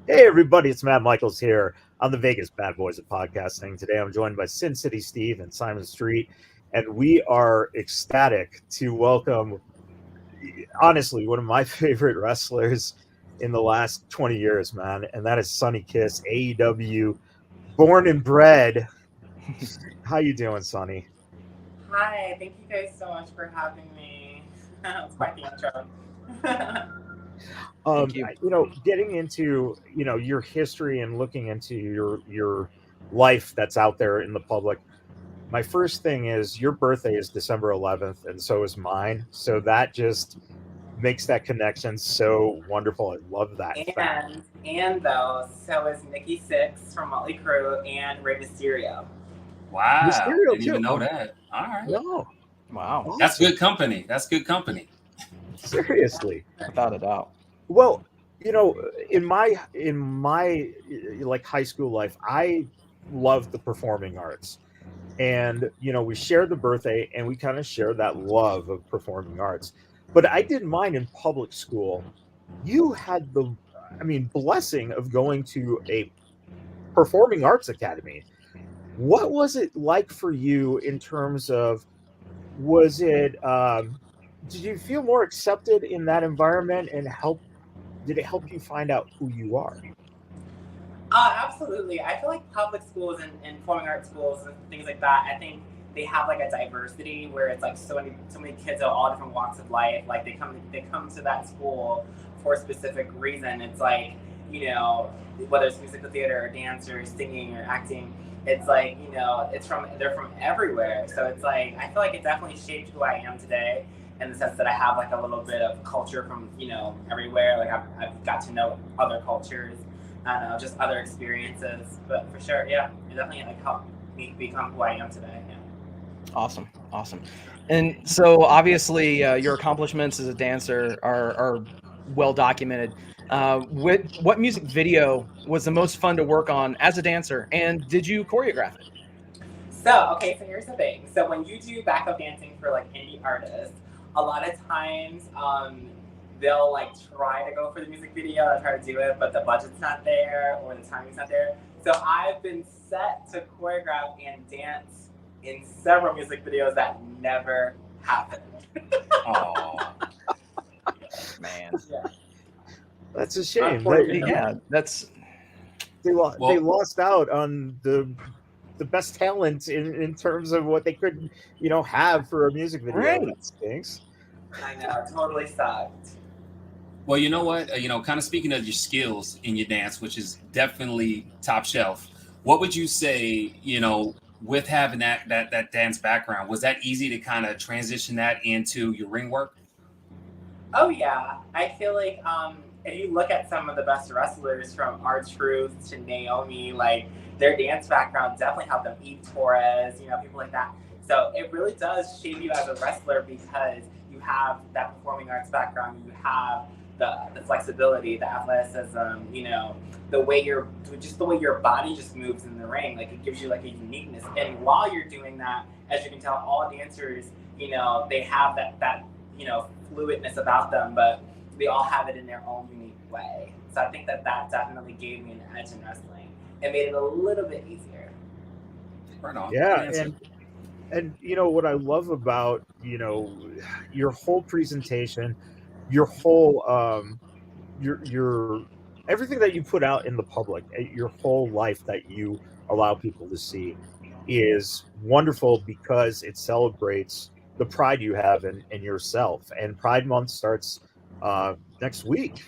Hey everybody, it's Matt Michaels here on the Vegas Bad Boys of Podcasting. Today I'm joined by Sin City Steve and Simon Street, and we are ecstatic to welcome, honestly, one of my favorite wrestlers in the last 20 years, man, and that is Sonny Kiss, AEW, born and bred. How you doing, Sonny? Hi, thank you guys so much for having me. It's quite the intro. Thank you. Getting into your history and looking into your life that's out there in the public. My first thing is your birthday is December 11th, and so is mine. So that just makes that connection so wonderful. I love that fact. and though, so is Nikki Sixx from Motley Crue and Rey Mysterio. Wow, Mysterio didn't too. even know that. All right, No, Wow. awesome. that's good company. That's good company. Seriously. Without a doubt. Well, in my like high school life, I loved the performing arts. And we shared the birthday and we kind of shared that love of performing arts. But I didn't mind in public school. You had the blessing of going to a performing arts academy. What was it like for you in terms of, was it did you feel more accepted in that environment, and did it help you find out who you are? Absolutely. I feel like public schools and performing arts schools and things like that, I think they have like a diversity where it's like so many kids of all different walks of life. Like they come to that school for a specific reason. It's like, whether it's musical theater or dance or singing or acting, it's like, they're from everywhere. So it's like I feel like it definitely shaped who I am today in the sense that I have like a little bit of culture from, everywhere. Like I've got to know other cultures. I don't know, just other experiences. But for sure, yeah, it definitely like helped me become who I am today. Yeah. Awesome. And so obviously your accomplishments as a dancer are well documented. What music video was the most fun to work on as a dancer, and did you choreograph it? So here's the thing. So when you do backup dancing for like indie artists, a lot of times they'll like try to go for the music video and try to do it, but the budget's not there or the timing's not there. So I've been set to choreograph and dance in several music videos that never happened. Oh, Man. Yeah. That's a shame. Unfortunately. Yeah, that's They Well- lost out on the best talent in terms of what they could have for a music video. Right. That stinks. I know, it totally sucked. well, you know what? Kind of speaking of your skills in your dance, which is definitely top shelf. What would you say? With having that dance background, was that easy to kind of transition that into your ring work? Oh yeah, I feel like if you look at some of the best wrestlers from R-Truth to Naomi, like their dance background definitely helped them. Eve Torres, people like that. So it really does shape you as a wrestler because you have that performing arts background. You have the flexibility, the athleticism, the way the way your body just moves in the ring. Like it gives you like a uniqueness. And while you're doing that, as you can tell, all dancers, they have that fluidness about them, but they all have it in their own unique way. So I think that definitely gave me an edge in wrestling. It made it a little bit easier. Right on. Yeah, Good answer. and what I love about your whole presentation, your whole your everything that you put out in the public, your whole life that you allow people to see is wonderful because it celebrates the pride you have in yourself. And Pride Month starts next week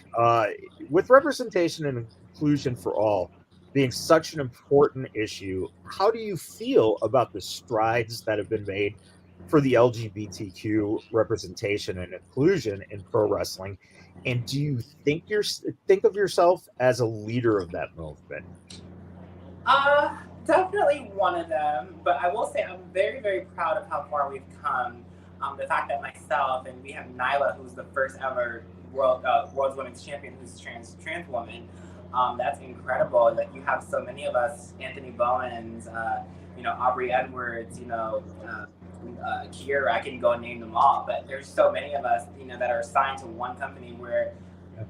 with representation and inclusion for all being such an important issue. How do you feel about the strides that have been made for the LGBTQ representation and inclusion in pro wrestling? And do you think of yourself as a leader of that movement? Definitely one of them. But I will say I'm very, very proud of how far we've come. The fact that myself and we have Nyla, who's the first ever world's women's champion, who's trans woman. That's incredible. Like you have so many of us, Anthony Bowens, Aubrey Edwards, Kiera. I can go and name them all, but there's so many of us, that are signed to one company where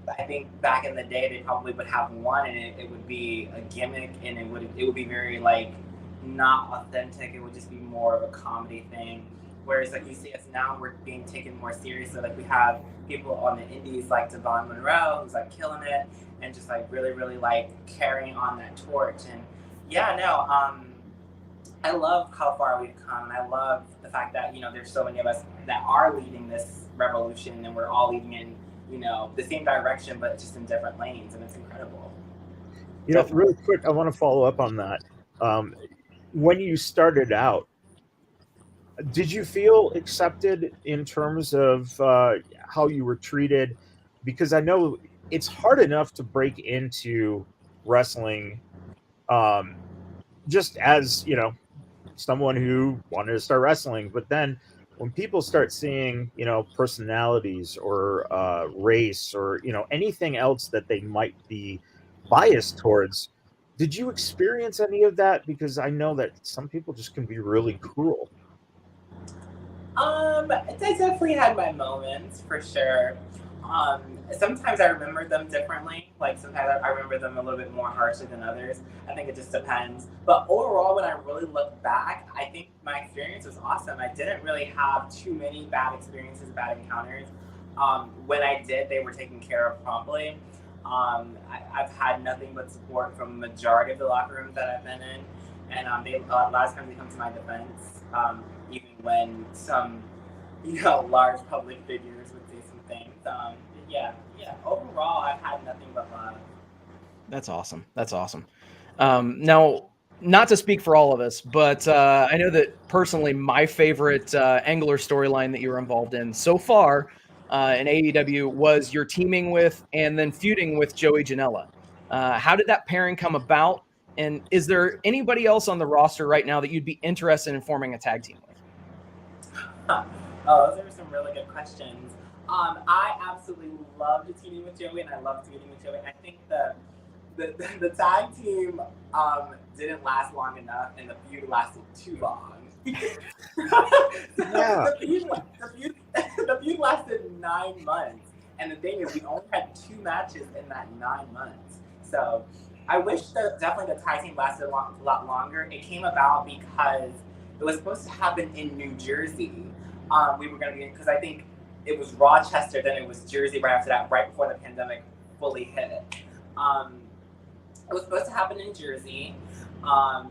I think back in the day they probably would have one, and it would be a gimmick, and it would be very like not authentic. It would just be more of a comedy thing. Whereas like you see us now, we're being taken more seriously. Like we have people on the indies like Devon Monroe, who's like killing it, and just like really, really like carrying on that torch. And yeah, no, I love how far we've come, and I love the fact that, you know, there's so many of us that are leading this revolution, and we're all leading in, you know, the same direction, but just in different lanes, and it's incredible. You know, really quick, I want to follow up on that. When you started out, did you feel accepted in terms of how you were treated? Because I know it's hard enough to break into wrestling, just as, you know, someone who wanted to start wrestling. But then when people start seeing, you know, personalities or race or, you know, anything else that they might be biased towards, did you experience any of that? Because I know that some people just can be really cruel. I definitely had my moments for sure. Sometimes I remember them differently. Like sometimes I remember them a little bit more harshly than others. I think it just depends. But overall, when I really look back, I think my experience was awesome. I didn't really have too many bad experiences, bad encounters. When I did, they were taken care of promptly. I've had nothing but support from the majority of the locker rooms that I've been in, and a lot of times they come to my defense. Even when some, you know, large public figures would say some things. Yeah. Overall, I've had nothing but love. That's awesome. That's awesome. Now, not to speak for all of us, but I know that personally, my favorite Angler storyline that you were involved in so far in AEW was your teaming with and then feuding with Joey Janela. How did that pairing come about? And is there anybody else on the roster right now that you'd be interested in forming a tag team with? Oh, those are some really good questions. I absolutely loved teaming with Joey, and I loved feuding with Joey. I think the tag team didn't last long enough, and the feud lasted too long. Yeah. The feud lasted 9 months, and the thing is, we only had 2 matches in that 9 months. So I wish that definitely the tag team lasted a lot longer. It came about because it was supposed to happen in New Jersey. We were going to be, because I think it was Rochester, then it was Jersey right after that, right before the pandemic fully hit. It was supposed to happen in Jersey.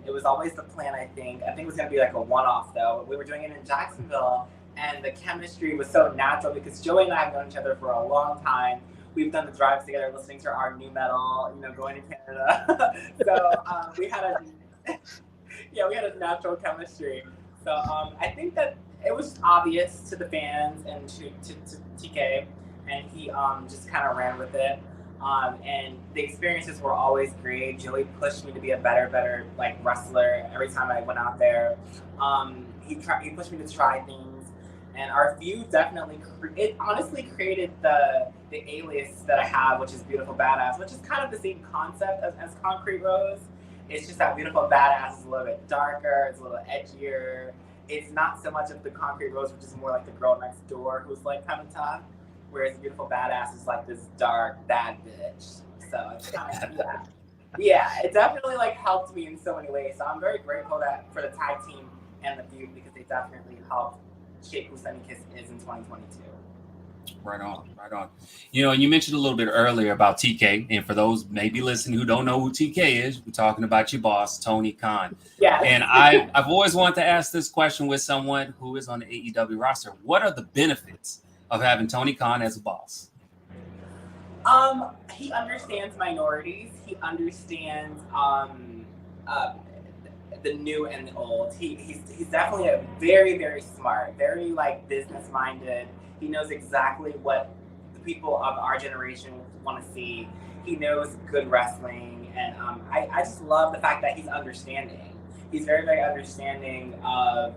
It was always the plan, I think. I think it was going to be like a one-off, though. We were doing it in Jacksonville, and the chemistry was so natural because Joey and I have known each other for a long time. We've done the drives together, listening to our new metal, you know, going to Canada. So we had a natural chemistry. So I think that it was obvious to the fans and to TK, and he just kind of ran with it. And the experiences were always great. Joey pushed me to be a better like wrestler every time I went out there. He pushed me to try things, and our feud definitely honestly created the alias that I have, which is Beautiful Badass, which is kind of the same concept as Concrete Rose. It's just that Beautiful Badass is a little bit darker, it's a little edgier. It's not so much of the Concrete Rose, which is more like the girl next door who's like kind of tough. Whereas Beautiful Badass is like this dark, bad bitch. So it's kind of, yeah, it definitely like helped me in so many ways. So I'm very grateful for the tag team and the feud because they definitely helped shape who Sonny Kiss is in 2022. Right on. You know, you mentioned a little bit earlier about TK, and for those maybe listening who don't know who TK is, we're talking about your boss, Tony Khan. Yeah. And I've always wanted to ask this question with someone who is on the AEW roster. What are the benefits of having Tony Khan as a boss? He understands minorities. He understands the new and the old. He's definitely a very, very smart, very like business minded. He knows exactly what the people of our generation want to see. He knows good wrestling, and I just love the fact that he's understanding. He's very, very understanding of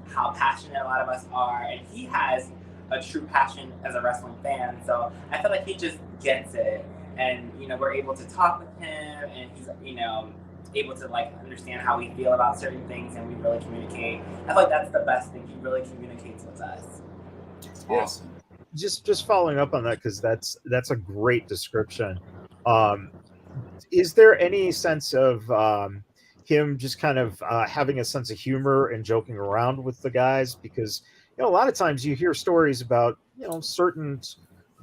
how passionate a lot of us are, and he has a true passion as a wrestling fan. So I feel like he just gets it, and you know, we're able to talk with him, and he's, you know, able to like understand how we feel about certain things, and we really communicate. I feel like that's the best thing. He really communicates with us. Awesome. just following up on that, because that's a great description. Um, is there any sense of him just kind of having a sense of humor and joking around with the guys? Because a lot of times you hear stories about certain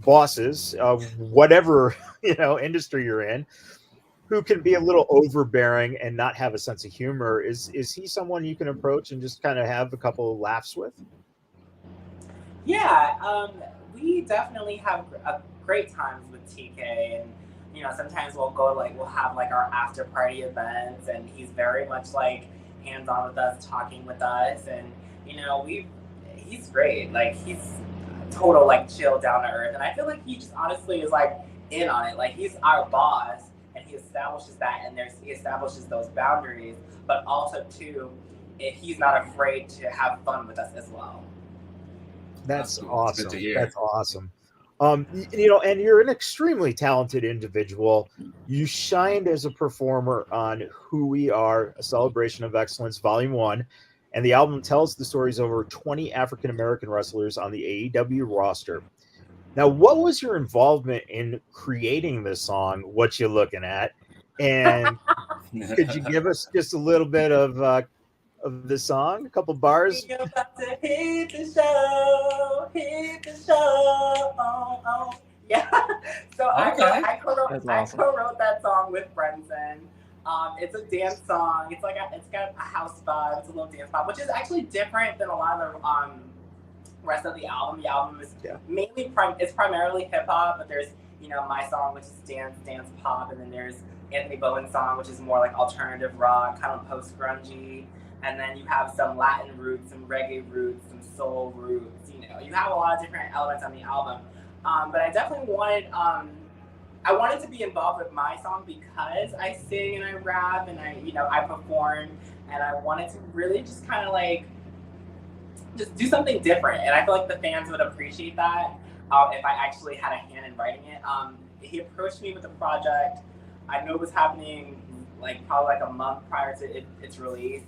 bosses, whatever industry you're in, who can be a little overbearing and not have a sense of humor. Is he someone you can approach and just kind of have a couple of laughs with? Yeah, we definitely have great times with TK, and sometimes we'll have like our after party events, and he's very much like hands on with us, talking with us, and he's great. Like he's total like chill, down to earth, and I feel like he just honestly is like in on it. Like he's our boss, and he establishes that, and he establishes those boundaries, but also too, he's not afraid to have fun with us as well. That's cool. awesome. Good to hear. That's awesome. And you're an extremely talented individual. You shined as a performer on Who We Are, A Celebration of Excellence, Volume 1. And the album tells the stories of over 20 African American wrestlers on the AEW roster. Now, what was your involvement in creating this song, Whatcha Lookin At? And could you give us just a little bit of the song, a couple bars? You're about to hit the show, hit the show. Oh, oh. Yeah. So Okay. I co-wrote awesome. I co-wrote that song with Brenson. It's a dance song. It's got a house vibe. It's a little dance vibe, which is actually different than a lot of the rest of the album. The album is mainly it's primarily hip hop, but there's my song, which is dance pop, and then there's Anthony Bowen's song, which is more like alternative rock, kind of post grungy. And then you have some Latin roots, some reggae roots, some soul roots. You have a lot of different elements on the album. But I definitely wanted, I wanted to be involved with my song because I sing and I rap and I perform, and I wanted to really just kind of like just do something different. And I feel like the fans would appreciate that if I actually had a hand in writing it. He approached me with the project. I knew it was happening probably a month prior to its release.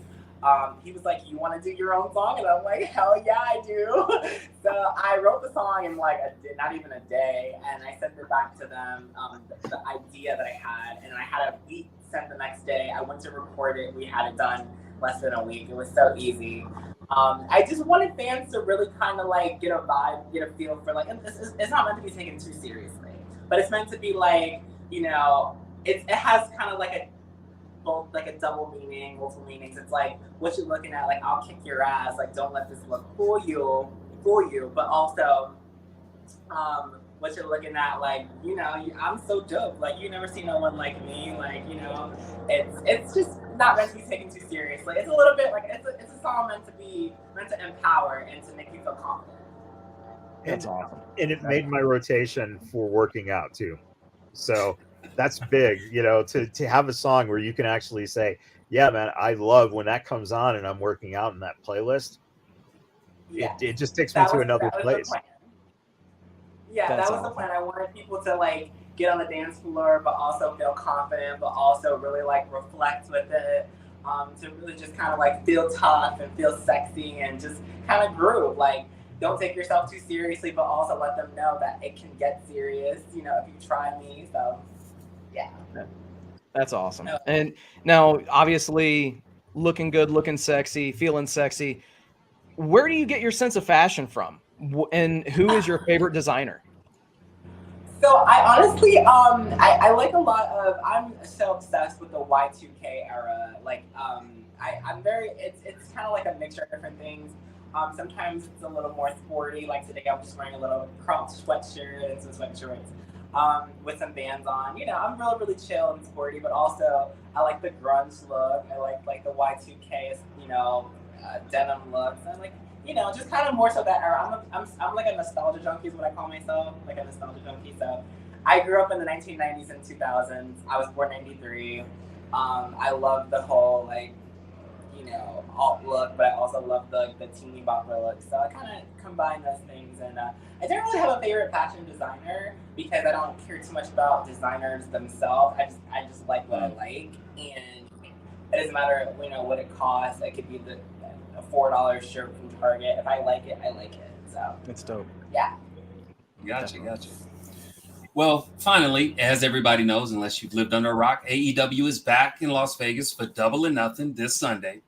He was like, "You want to do your own song?" And I'm like, "Hell yeah, I do." So I wrote the song in not even a day, and I sent it back to them, the idea that I had, and I had a beat sent the next day. I went to record it. We had it done less than a week. It was so easy. I just wanted fans to really kind of get a vibe, get a feel for it's not meant to be taken too seriously, but it's meant to be it has kind of both a double meaning, multiple meanings. It's like what you're looking at, I'll kick your ass, don't let this look fool you, but also what you're looking at, I'm so dope, you never see no one like me, it's just not meant to be taken too seriously. It's a little bit it's a song meant to empower and to make you feel confident. That's awesome. And it made my rotation for working out too. So that's big, to have a song where you can actually say, yeah, man, I love when that comes on and I'm working out in that playlist. Yeah. It just takes me to another place. Yeah, that was the plan. I wanted people to get on the dance floor, but also feel confident, but also really reflect with it, to really just kind of feel tough and feel sexy and just kind of groove. Don't take yourself too seriously, but also let them know that it can get serious, if you try me. So, yeah. That's awesome. And now, obviously, looking good, looking sexy, feeling sexy. Where do you get your sense of fashion from? And who is your favorite designer? So I honestly, I like a lot of. I'm so obsessed with the Y2K era. I'm very. It's kind of a mixture of different things. Sometimes it's a little more sporty. Like today, I'm just wearing a little cropped sweatshirt and some sweatshorts, with some bands on. I'm really chill and sporty, but also I like the grunge look. I like the Y2K, denim looks. I just kind of more so that era. I'm like a nostalgia junkie is what I call myself, like a nostalgia junkie. So I grew up in the 1990s and 2000s. I was born in 93. I love the whole alt look, but I also love the teeny bopper look. So I kind of combine those things, and I don't really have a favorite fashion designer because I don't care too much about designers themselves. I just like what I like, and it doesn't matter what it costs. It could be a $4 shirt from Target. If I like it, I like it. So it's dope. Yeah. Gotcha. Well, finally, as everybody knows, unless you've lived under a rock, AEW is back in Las Vegas for Double or Nothing this Sunday.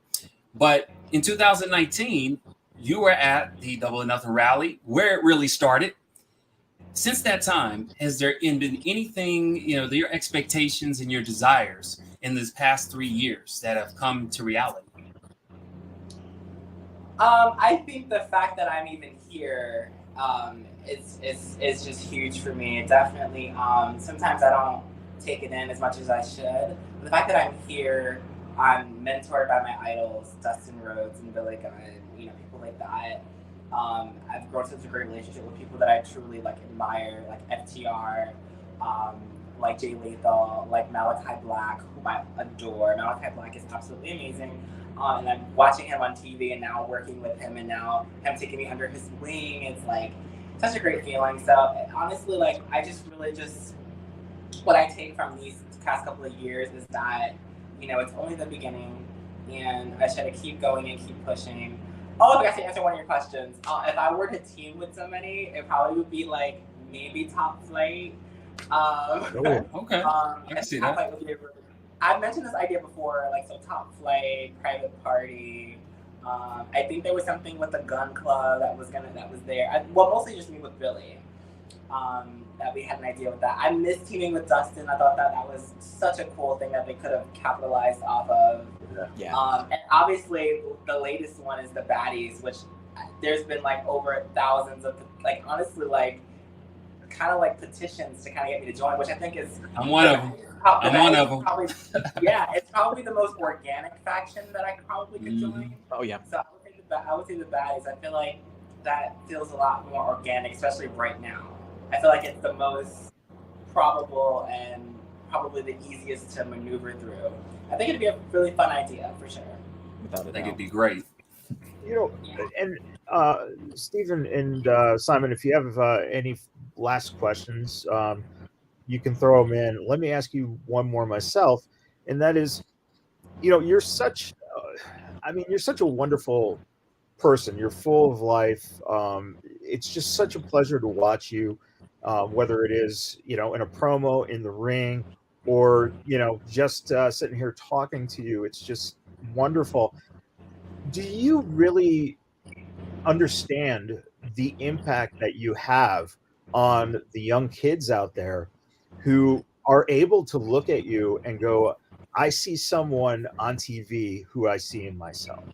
But in 2019, you were at the Double or Nothing rally where it really started. Since that time, has there been anything, your expectations and your desires in this past 3 years that have come to reality? I think the fact that I'm even here is just huge for me. It definitely, sometimes I don't take it in as much as I should. But the fact that I'm here, I'm mentored by my idols, Dustin Rhodes and Billy Gunn, people like that. I've grown such a great relationship with people that I truly admire, like FTR, like Jay Lethal, like Malachi Black, whom I adore. Malachi Black is absolutely amazing. And I'm watching him on TV and now working with him and now him taking me under his wing. It's such a great feeling. So honestly, I just really what I take from these past couple of years is that, it's only the beginning and I should keep going and keep pushing. Oh, I forgot to answer one of your questions. If I were to team with somebody, it probably would be maybe Top Flight. Okay. I can see that. I've mentioned this idea before, Top Flight, Private Party. I think there was something with the Gun Club that was there. Mostly just me with Billy. That we had an idea with that. I miss teaming with Dustin. I thought that was such a cool thing that they could have capitalized off of. Yeah. And obviously, the latest one is the Baddies, which there's been over thousands of petitions to kind of get me to join, which I think is. I'm one of them. Probably, yeah, it's probably the most organic faction that I probably could join. Oh yeah. So I would say the Baddies. I feel like that feels a lot more organic, especially right now. I feel like it's the most probable and probably the easiest to maneuver through. I think it'd be a really fun idea for sure. I think it'd be great. And Stephen and Simon, if you have any last questions, you can throw them in. Let me ask you one more myself, and that is, you're such a wonderful person. You're full of life. It's just such a pleasure to watch you, whether it is, in a promo, in the ring, or, just sitting here talking to you. It's just wonderful. Do you really understand the impact that you have on the young kids out there who are able to look at you and go, I see someone on TV who I see in myself?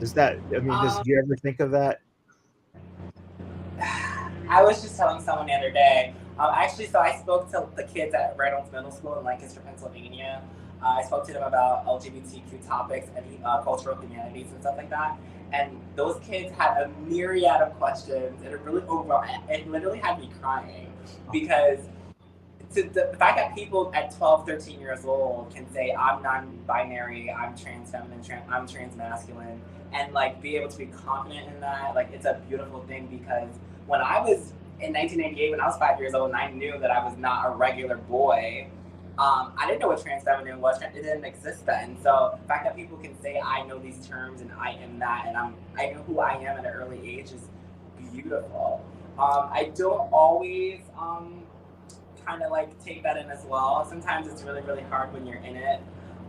Do you ever think of that? I was just telling someone the other day. So I spoke to the kids at Reynolds Middle School in Lancaster, Pennsylvania. I spoke to them about LGBTQ topics and cultural humanities and stuff like that. And those kids had a myriad of questions, and it literally had me crying because the fact that people at 12, 13 years old can say, I'm non-binary, I'm trans feminine, I'm trans masculine, and be able to be confident in that, it's a beautiful thing. Because when I was in 1998, when I was 5 years old, and I knew that I was not a regular boy, I didn't know what trans feminine was. It didn't exist then. So the fact that people can say, I know these terms and I am that, and I know who I am at an early age is beautiful. I don't always kind of take that in as well. Sometimes it's really, really hard when you're in it.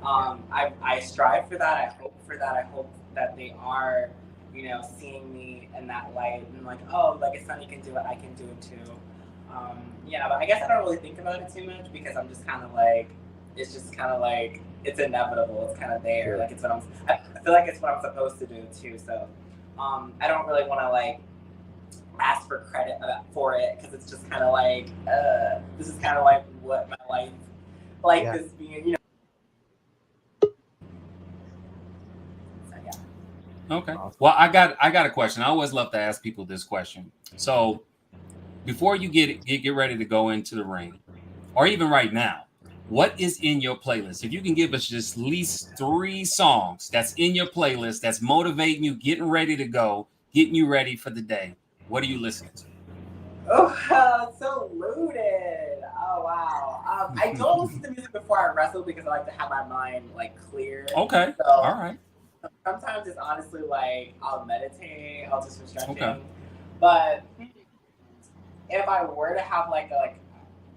I strive for that. I hope for that. I hope that they are, seeing me in that light and if Sonny can do it, I can do it too. But I guess I don't really think about it too much because I'm just kind of it's just kind of it's inevitable. It's kind of there. Sure. It's what I feel like it's what I'm supposed to do too. So I don't really want to ask for credit for it because it's just kind of this is kind of what my life is being, So, yeah. Okay. Well, I got a question. I always love to ask people this question. So before you get ready to go into the ring, or even right now, what is in your playlist? If you can give us just at least 3 songs that's in your playlist that's motivating you, getting ready to go, getting you ready for the day, what are you listening to? Oh, so loaded. Oh, wow. I don't listen to music before I wrestle because I like to have my mind clear. Okay. So, all right. Sometimes it's honestly I'll meditate, I'll just for stretching. Okay. But if I were to have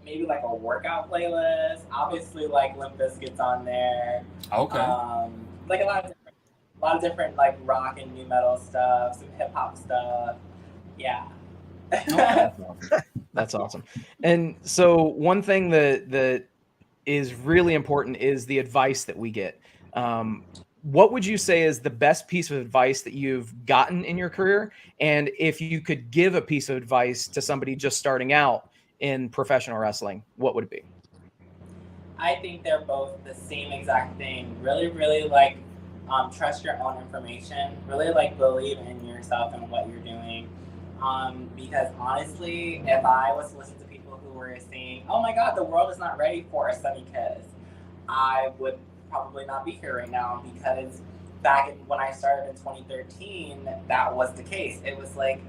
maybe like a workout playlist, obviously like Limp Bizkit's on there. Okay. Like a lot of different like rock and new metal stuff, some hip hop stuff. Yeah. Okay. That's awesome. And so one thing that is really important is the advice that we get. What would you say is the best piece of advice that you've gotten in your career? And if you could give a piece of advice to somebody just starting out in professional wrestling, what would it be? I think they're both the same exact thing. Really, really like trust your own information. Really like believe in yourself and what you're doing. Because honestly, if I was to listen to people who were saying, "Oh my God, the world is not ready for a Sonny Kiss," I would probably not be here right now. Because when I started in 2013, that was the case. It was like,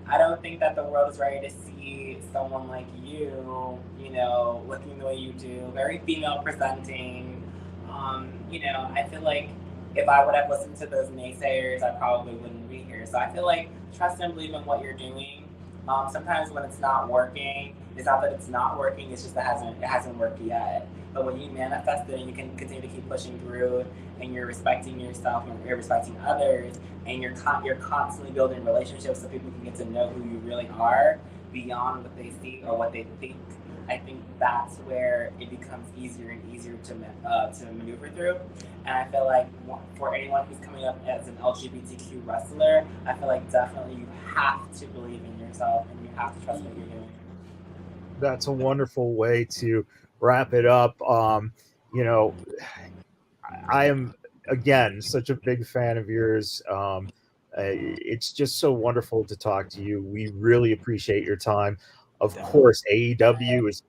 I don't think that the world is ready to see someone like you, looking the way you do, very female presenting. I feel like if I would have listened to those naysayers, I probably wouldn't be here. So I feel like trust and believe in what you're doing. Sometimes when it's not working, it's not that it's not working, it's just that it hasn't worked yet. But when you manifest it and you can continue to keep pushing through and you're respecting yourself and you're respecting others and you're constantly building relationships so people can get to know who you really are beyond what they see or what they think, I think that's where it becomes easier and easier to maneuver through. And I feel like for anyone who's coming up as an LGBTQ wrestler, I feel like definitely you have to believe in yourself and you have to trust what you're doing. That's a wonderful way to wrap it up. I am, again, such a big fan of yours. It's just so wonderful to talk to you. We really appreciate your time. Of course, AEW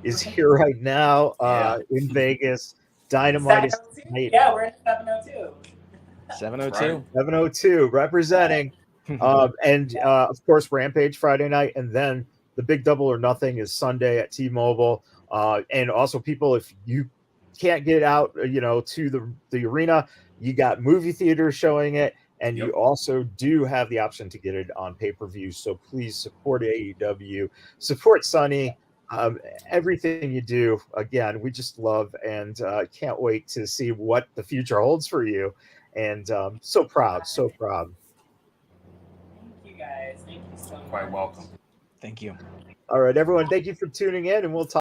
is here right now in Vegas. Dynamite is tonight. Yeah, we're at 702. 702. 702 representing. And of course, Rampage Friday night, and then the big Double or Nothing is Sunday at T-Mobile. And also, people, if you can't get out, to the arena, you got movie theaters showing it, and you also do have the option to get it on pay-per-view. So please support AEW, support Sonny. Everything you do, again, we just love and can't wait to see what the future holds for you. And so proud. Thank you guys. Thank you so much. Quite welcome. Thank you. All right, everyone. Thank you for tuning in, and we'll talk.